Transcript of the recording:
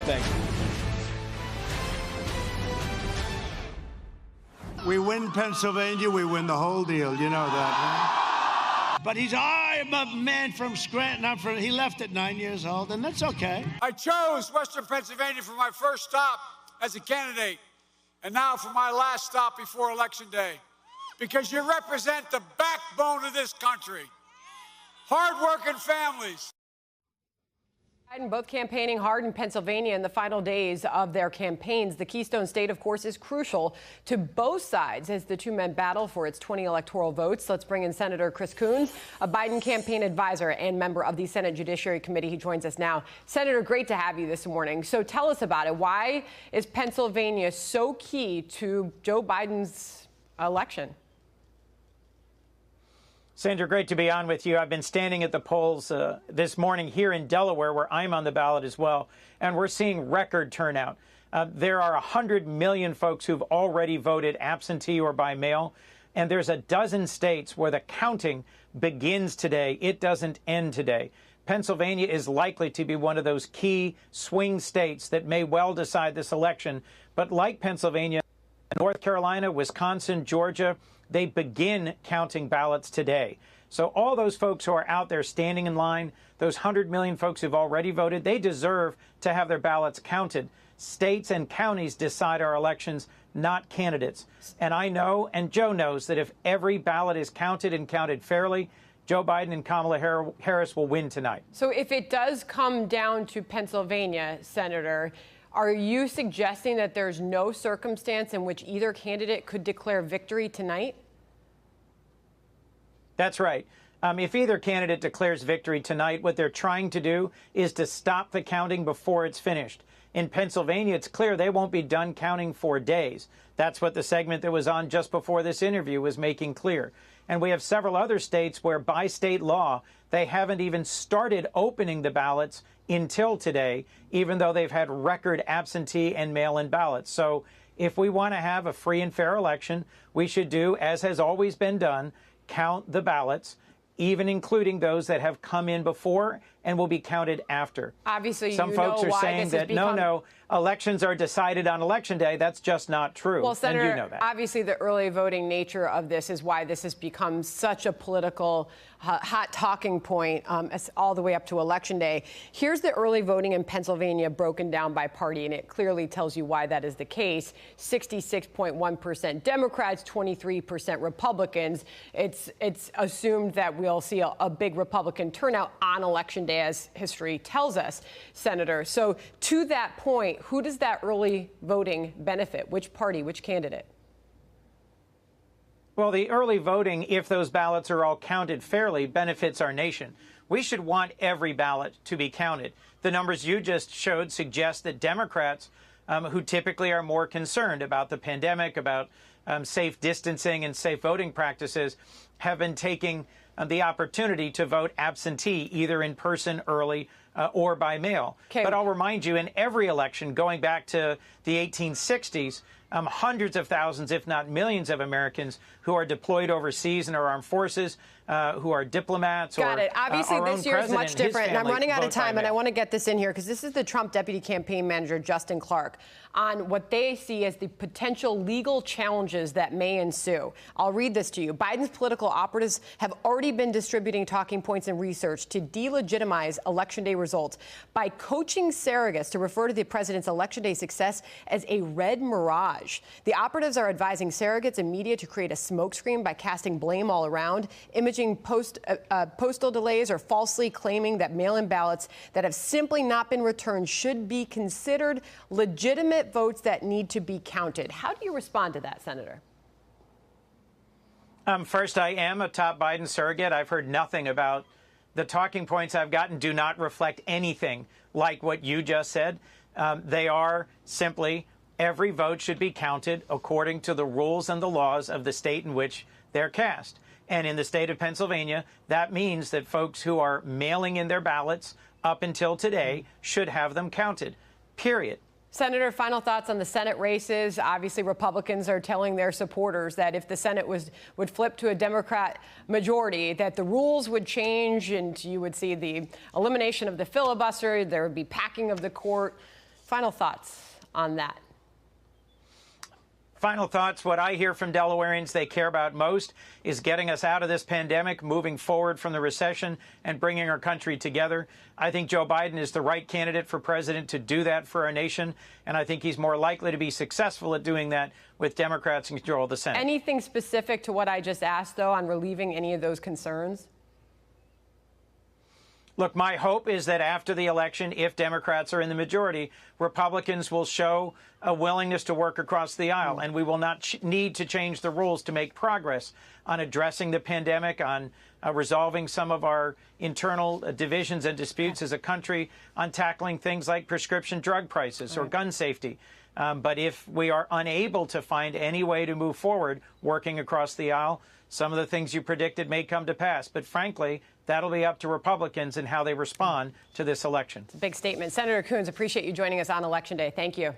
Thank you. We win Pennsylvania, we win the whole deal. You know that, right? But I'm a man from Scranton. He left at 9 years old, and that's okay. I chose Western Pennsylvania for my first stop as a candidate, and now for my last stop before Election Day, because you represent the backbone of this country. Hard-working families. Biden both campaigning hard in Pennsylvania in the final days of their campaigns. The Keystone State, of course, is crucial to both sides as the two men battle for its 20 electoral votes. Let's bring in Senator Chris Coons, a Biden campaign advisor and member of the Senate Judiciary Committee. He joins us now. Senator, great to have you this morning. So tell us about it. Why is Pennsylvania so key to Joe Biden's election? Sandra, great to be on with you. I've been standing at the polls this morning here in Delaware, where I'm on the ballot as well, and we're seeing record turnout. There are 100 million folks who've already voted absentee or by mail, and there's a dozen states where the counting begins today. It doesn't end today. Pennsylvania is likely to be one of those key swing states that may well decide this election. But like Pennsylvania, North Carolina, Wisconsin, Georgia, they begin counting ballots today. So all those folks who are out there standing in line, those 100 million folks who've already voted, they deserve to have their ballots counted. States and counties decide our elections, not candidates. And I know, and Joe knows, that if every ballot is counted and counted fairly, Joe Biden and Kamala Harris will win tonight. So if it does come down to Pennsylvania, Senator, are you suggesting that there's no circumstance in which either candidate could declare victory tonight? That's right. If either candidate declares victory tonight, what they're trying to do is to stop the counting before it's finished. In Pennsylvania, it's clear they won't be done counting for days. That's what the segment that was on just before this interview was making clear. And we have several other states where, by state law, they haven't even started opening the ballots until today, even though they've had record absentee and mail-in ballots. So if we want to have a free and fair election, we should do, as has always been done, count the ballots, even including those that have come in before and will be counted after. Obviously, some folks are saying that no, elections are decided on Election Day. That's just not true. Well, Senator, and you know that. Obviously, the early voting nature of this is why this has become such a political hot talking point all the way up to Election Day. Here's the early voting in Pennsylvania broken down by party, and it clearly tells you why that is the case. 66.1% Democrats, 23% Republicans. It's assumed that we'll see a big Republican turnout on Election Day, as history tells us, Senator. So to that point, who does that early voting benefit? Which party, which candidate? Well, the early voting, if those ballots are all counted fairly, benefits our nation. We should want every ballot to be counted. The numbers you just showed suggest that Democrats, who typically are more concerned about the pandemic, about safe distancing and safe voting practices, have been taking the opportunity to vote absentee, either in person early or by mail. Okay. But I'll remind you, in every election going back to the 1860s, hundreds of thousands, if not millions of Americans who are deployed overseas in our armed forces, who are diplomats. Got it. Obviously, this year is much different, and I'm running out of time, and I want to get this in here because this is the Trump deputy campaign manager, Justin Clark, on what they see as the potential legal challenges that may ensue. I'll read this to you. Biden's political operatives have already been distributing talking points and research to delegitimize Election Day results by coaching surrogates to refer to the president's Election Day success as a red mirage. The operatives are advising surrogates and media to create a smokescreen by casting blame all around, imaging postal delays, or falsely claiming that mail-in ballots that have simply not been returned should be considered legitimate votes that need to be counted. How do you respond to that, Senator? First, I am a top Biden surrogate. I've heard nothing about the talking points I've gotten do not reflect anything like what you just said. They are simply every vote should be counted according to the rules and the laws of the state in which they're cast. And in the state of Pennsylvania, that means that folks who are mailing in their ballots up until today should have them counted, period. Senator, final thoughts on the Senate races. Obviously, Republicans are telling their supporters that if the Senate would flip to a Democrat majority, that the rules would change and you would see the elimination of the filibuster. There would be packing of the court. Final thoughts on that? Final thoughts. What I hear from Delawareans they care about most is getting us out of this pandemic, moving forward from the recession, and bringing our country together. I think Joe Biden is the right candidate for president to do that for our nation, and I think he's more likely to be successful at doing that with Democrats in control of the Senate. Anything specific to what I just asked, though, on relieving any of those concerns? Look, my hope is that after the election, if Democrats are in the majority, Republicans will show a willingness to work across the aisle, and we will not need to change the rules to make progress on addressing the pandemic, on resolving some of our internal divisions and disputes as a country, on tackling things like prescription drug prices or gun safety. But if we are unable to find any way to move forward working across the aisle, some of the things you predicted may come to pass. But frankly, that'll be up to Republicans and how they respond to this election. It's a big statement. Senator Coons, appreciate you joining us on Election Day. Thank you.